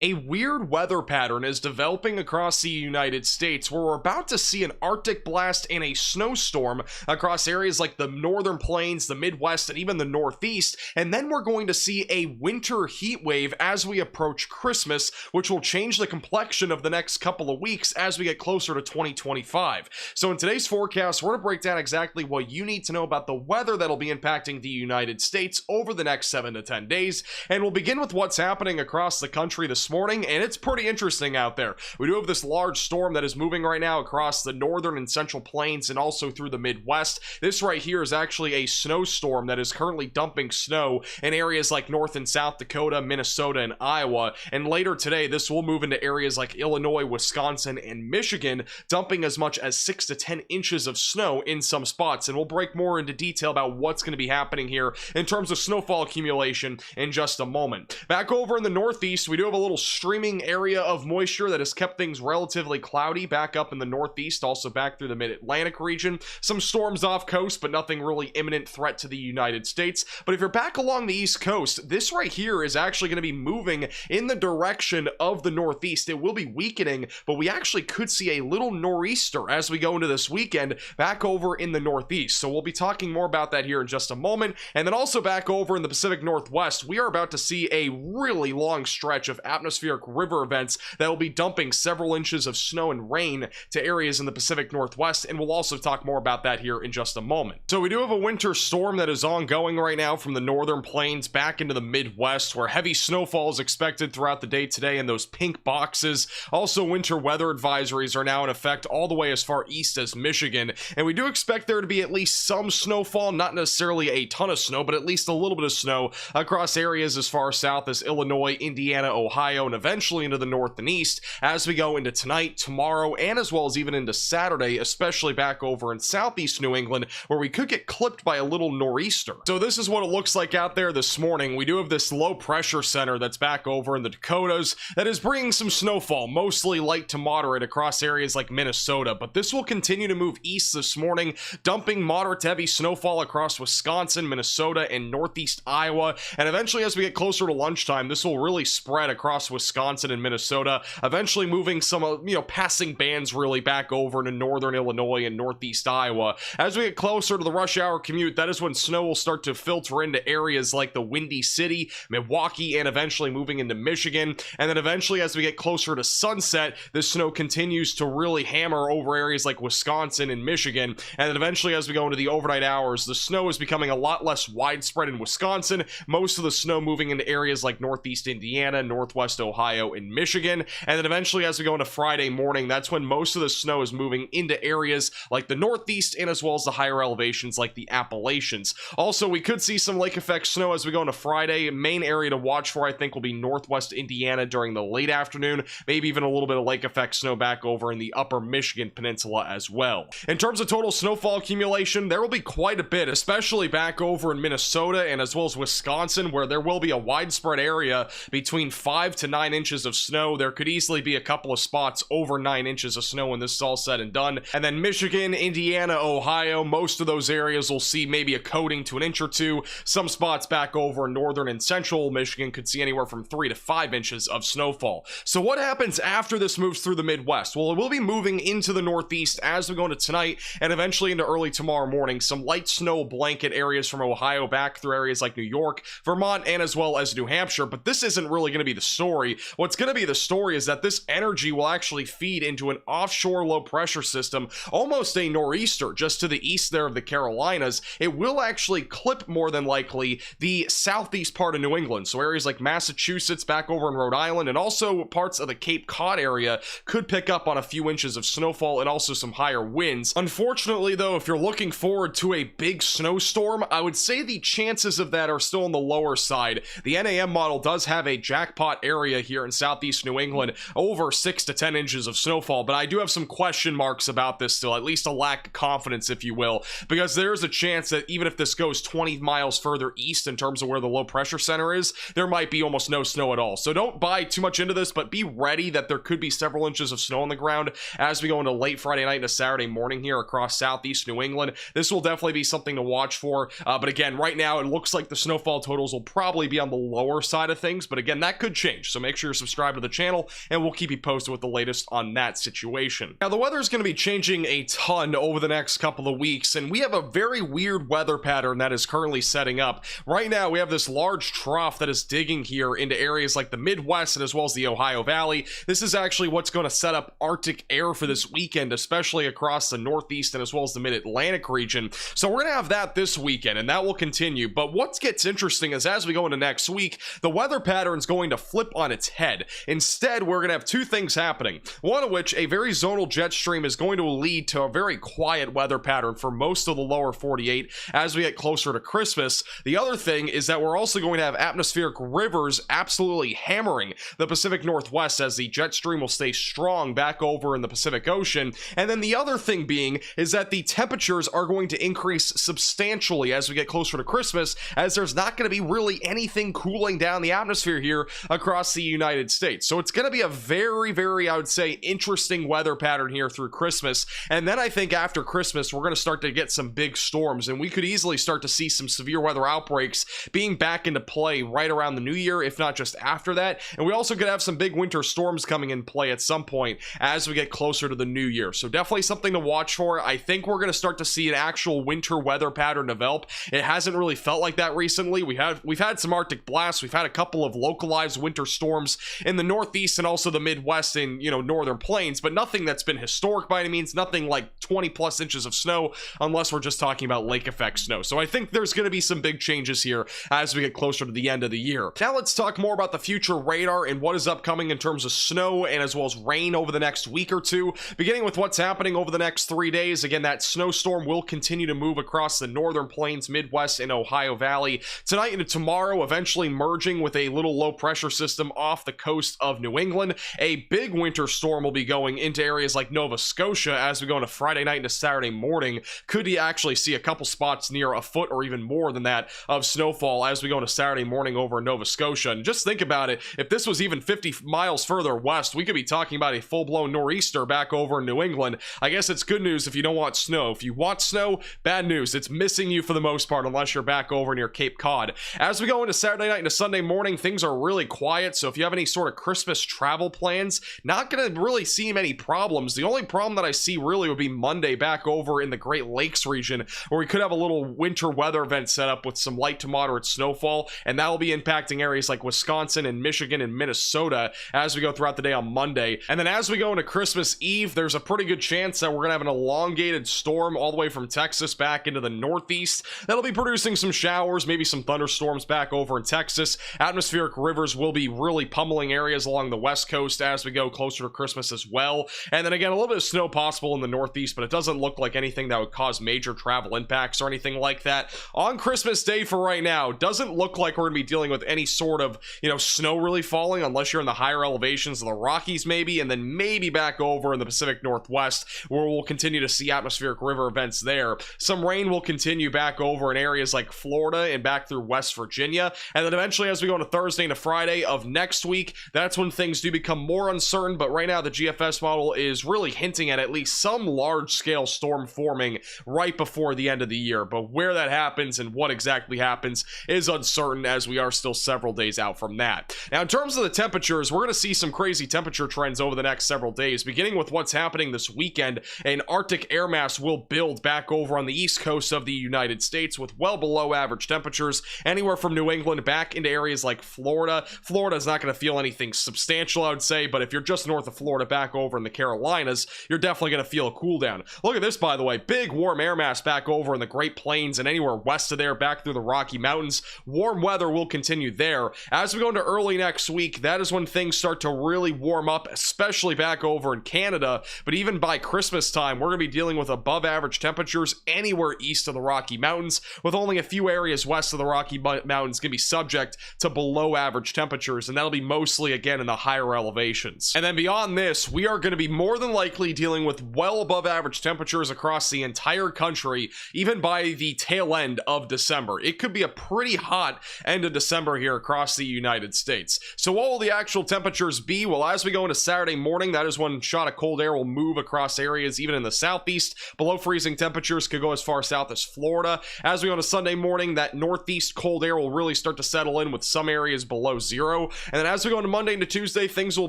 A weird weather pattern is developing across the United States where we're about to see an Arctic blast and a snowstorm across areas like the northern plains, the Midwest, and even the Northeast. And then we're going to see a winter heat wave as we approach Christmas, which will change the complexion of the next couple of weeks as we get closer to 2025. So in today's forecast, we're going to break down exactly what you need to know about the weather that'll be impacting the United States over the next 7 to 10 days. And we'll begin with what's happening across the country this morning, and it's pretty interesting out there. We do have this large storm that is moving right now across the northern and central plains and also through the Midwest. This right here is actually a snowstorm that is currently dumping snow in areas like North and South Dakota, Minnesota, and Iowa. And later today, this will move into areas like Illinois, Wisconsin, and Michigan, dumping as much as 6 to 10 inches of snow in some spots. And we'll break more into detail about what's going to be happening here in terms of snowfall accumulation in just a moment. Back over in the Northeast, we do have a little streaming area of moisture that has kept things relatively cloudy back up in the Northeast, also back through the Mid-Atlantic region. Some storms off coast, but nothing really imminent threat to the United States. But if you're back along the East Coast, this right here is actually going to be moving in the direction of the Northeast. It will be weakening, but we actually could see a little nor'easter as we go into this weekend back over in the Northeast. So we'll be talking more about that here in just a moment. And then also back over in the Pacific Northwest, we are about to see a really long stretch of atmospheric river events that will be dumping several inches of snow and rain to areas in the Pacific Northwest, and we'll also talk more about that here in just a moment. So we do have a winter storm that is ongoing right now from the northern plains back into the Midwest, where heavy snowfall is expected throughout the day today in those pink boxes. Also, winter weather advisories are now in effect all the way as far east as Michigan, and we do expect there to be at least some snowfall, not necessarily a ton of snow, but at least a little bit of snow across areas as far south as Illinois, Indiana, Ohio, and eventually into the north and east as we go into tonight, tomorrow, and as well as even into Saturday, especially back over in southeast New England, where we could get clipped by a little nor'easter. So this is what it looks like out there this morning. We do have this low pressure center that's back over in the Dakotas that is bringing some snowfall, mostly light to moderate across areas like Minnesota, but this will continue to move east this morning, dumping moderate to heavy snowfall across Wisconsin, Minnesota, and northeast Iowa. And eventually, as we get closer to lunchtime, this will really spread across Wisconsin and Minnesota, eventually moving some passing bands really back over into northern Illinois and northeast Iowa. As we get closer to the rush hour commute, that is when snow will start to filter into areas like the Windy City, Milwaukee, and eventually moving into Michigan. And then eventually, as we get closer to sunset, this snow continues to really hammer over areas like Wisconsin and Michigan. And then eventually, as we go into the overnight hours, the snow is becoming a lot less widespread in Wisconsin, most of the snow moving into areas like northeast Indiana, northwest Ohio, and Michigan. And then eventually, as we go into Friday morning, that's when most of the snow is moving into areas like the Northeast and as well as the higher elevations like the Appalachians. Also, we could see some lake effect snow as we go into Friday. Main area to watch for, I think, will be northwest Indiana during the late afternoon, maybe even a little bit of lake effect snow back over in the upper Michigan peninsula as well. In terms of total snowfall accumulation, there will be quite a bit, especially back over in Minnesota and as well as Wisconsin, where there will be a widespread area between 5 to 9 inches of snow. There could easily be a couple of spots over 9 inches of snow when this is all said and done. And then Michigan, Indiana, Ohio, most of those areas will see maybe a coating to an inch or two. Some spots back over in northern and central Michigan could see anywhere from 3 to 5 inches of snowfall. So what happens after this moves through the Midwest? Well, it will be moving into the Northeast as we go into tonight and eventually into early tomorrow morning. Some light snow blanket areas from Ohio back through areas like New York, Vermont, and as well as New Hampshire. But this isn't really going to be the story. What's going to be the story is that this energy will actually feed into an offshore low pressure system, almost a nor'easter just to the east there of the Carolinas. It will actually clip more than likely the southeast part of New England. So areas like Massachusetts, back over in Rhode Island, and also parts of the Cape Cod area could pick up on a few inches of snowfall and also some higher winds. Unfortunately, though, if you're looking forward to a big snowstorm, I would say the chances of that are still on the lower side. The NAM model does have a jackpot area here in southeast New England, over 6 to 10 inches of snowfall, but I do have some question marks about this still, at least a lack of confidence, if you will, because there's a chance that even if this goes 20 miles further east in terms of where the low pressure center is, there might be almost no snow at all. So don't buy too much into this, but be ready that there could be several inches of snow on the ground as we go into late Friday night into Saturday morning here across southeast New England. This will definitely be something to watch for, but again, right now it looks like the snowfall totals will probably be on the lower side of things, but again, that could change. change. So make sure you're subscribed to the channel, and we'll keep you posted with the latest on that situation. Now, the weather is going to be changing a ton over the next couple of weeks, and we have a very weird weather pattern that is currently setting up. Right now, we have this large trough that is digging here into areas like the Midwest and as well as the Ohio Valley. This is actually what's going to set up Arctic air for this weekend, especially across the Northeast and as well as the Mid-Atlantic region. So we're going to have that this weekend, and that will continue. But what gets interesting is as we go into next week, the weather pattern is going to flip on its head. Instead, we're going to have two things happening. One of which, a very zonal jet stream is going to lead to a very quiet weather pattern for most of the lower 48 as we get closer to Christmas. The other thing is that we're also going to have atmospheric rivers absolutely hammering the Pacific Northwest as the jet stream will stay strong back over in the Pacific Ocean. And then the other thing being is that the temperatures are going to increase substantially as we get closer to Christmas, as there's not going to be really anything cooling down the atmosphere here across the United States. So it's going to be a very, I would say, interesting weather pattern here through Christmas. And then I think after Christmas, we're going to start to get some big storms, and we could easily start to see some severe weather outbreaks being back into play right around the new year, if not just after that. And we also could have some big winter storms coming in play at some point as we get closer to the new year. So definitely something to watch for. I think we're going to start to see an actual winter weather pattern develop. It hasn't really felt like that recently. We've had some Arctic blasts. We've had a couple of localized winter storms in the Northeast and also the Midwest and, northern plains, but nothing that's been historic by any means, nothing like 20 plus inches of snow, unless we're just talking about lake effect snow. So I think there's going to be some big changes here as we get closer to the end of the year. Now let's talk more about the future radar and what is upcoming in terms of snow and as well as rain over the next week or two. Beginning with what's happening over the next 3 days, again, that snowstorm will continue to move across the northern plains, Midwest, and Ohio Valley tonight into tomorrow, eventually merging with a little low pressure system off the coast of New England. A big winter storm will be going into areas like Nova Scotia as we go into Friday night into Saturday morning. Could you actually see a couple spots near a foot or even more than that of snowfall as we go into Saturday morning over in Nova Scotia? And just think about it, if this was even 50 miles further west, we could be talking about a full-blown nor'easter back over in New England. I guess it's good news if you don't want snow. If you want snow, bad news. It's missing you for the most part unless you're back over near Cape Cod. As we go into Saturday night into Sunday morning, things are really quiet. So if you have any sort of Christmas travel plans, not going to really see many problems. The only problem that I see really would be Monday back over in the Great Lakes region, where we could have a little winter weather event set up with some light to moderate snowfall, and that will be impacting areas like Wisconsin and Michigan and Minnesota as we go throughout the day on Monday. And then as we go into Christmas Eve, there's a pretty good chance that we're going to have an elongated storm all the way from Texas back into the Northeast. That'll be producing some showers, maybe some thunderstorms back over in Texas. Atmospheric rivers will be really pummeling areas along the West Coast as we go closer to Christmas as well. And then again, a little bit of snow possible in the Northeast, but it doesn't look like anything that would cause major travel impacts or anything like that. On Christmas Day for right now, doesn't look like we're going to be dealing with any sort of, snow really falling unless you're in the higher elevations of the Rockies maybe, and then maybe back over in the Pacific Northwest where we'll continue to see atmospheric river events there. Some rain will continue back over in areas like Florida and back through West Virginia. And then eventually as we go into Thursday and Friday of next week, that's when things do become more uncertain. But right now the GFS model is really hinting at least some large-scale storm forming right before the end of the year. But where that happens and what exactly happens is uncertain, as we are still several days out from that. Now, in terms of the temperatures, we're going to see some crazy temperature trends over the next several days. Beginning with what's happening this weekend, an Arctic air mass will build back over on the east coast of the United States with well below average temperatures, anywhere from New England back into areas like Florida. Florida is not going to feel anything substantial, I would say, but if you're just north of Florida back over in the Carolinas, you're definitely going to feel a cool down. Look at this, by the way, big warm air mass back over in the Great Plains and anywhere west of there back through the Rocky Mountains. Warm weather will continue there. As we go into early next week, that is when things start to really warm up, especially back over in Canada. But even by Christmas time, we're going to be dealing with above average temperatures anywhere east of the Rocky Mountains, with only a few areas west of the Rocky Mountains going to be subject to below average temperatures, and that'll be mostly again in the higher elevations. And then beyond this, we are going to be more than likely dealing with well above average temperatures across the entire country, even by the tail end of December. It could be a pretty hot end of December here across the United States. So what will the actual temperatures be? Well, as we go into Saturday morning, that is when shot of cold air will move across areas even in the southeast. Below freezing temperatures could go as far south as Florida. As we go into Sunday morning, that northeast cold air will really start to settle in with some areas below zero. And then as we go into Monday into Tuesday, things will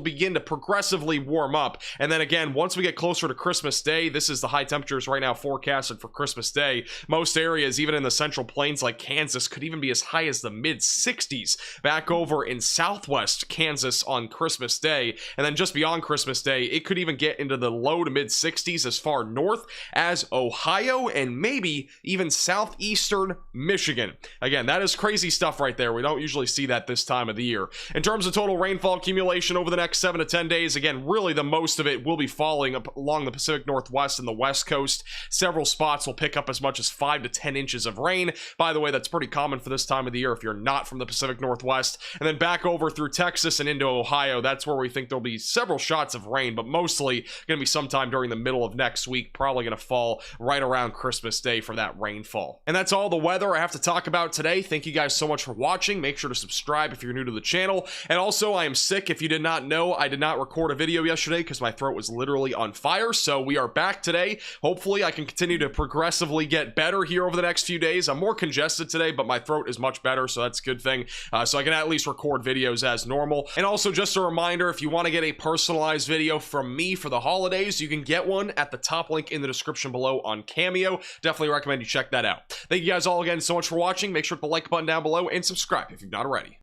begin to progressively warm up. And then again, once we get closer to Christmas Day, this is the high temperatures right now forecasted for Christmas Day. Most areas, even in the central plains like Kansas, could even be as high as the mid 60s back over in southwest Kansas on Christmas Day. And then just beyond Christmas Day, it could even get into the low to mid 60s as far north as Ohio and maybe even southeastern Michigan. Again, that is crazy stuff right there. We don't usually see that this time of the year. In terms of total rainfall accumulation over the next 7 to 10 days, again, really the most of it will be falling up along the Pacific Northwest and the West Coast. Several spots will pick up as much as 5 to 10 inches of rain. By the way, that's pretty common for this time of the year if you're not from the Pacific Northwest. And then back over through Texas and into Ohio, that's where we think there'll be several shots of rain, but mostly going to be sometime during the middle of next week, probably going to fall right around Christmas Day for that rainfall. And that's all the weather I have to talk about today. Thank you guys so much for watching. Make sure to subscribe if you're new to the channel. And also, I am sick. If you did not know, I did not record a video yesterday because my throat was literally on fire. So we are back today. Hopefully, I can continue to progressively get better here over the next few days. I'm more congested today, but my throat is much better, so that's a good thing. So I can at least record videos as normal. And also, just a reminder, if you want to get a personalized video from me for the holidays, you can get one at the top link in the description below on Cameo. Definitely recommend you check that out. Thank you guys all again so much for watching. Make sure to hit the like button down below and subscribe if you've not already.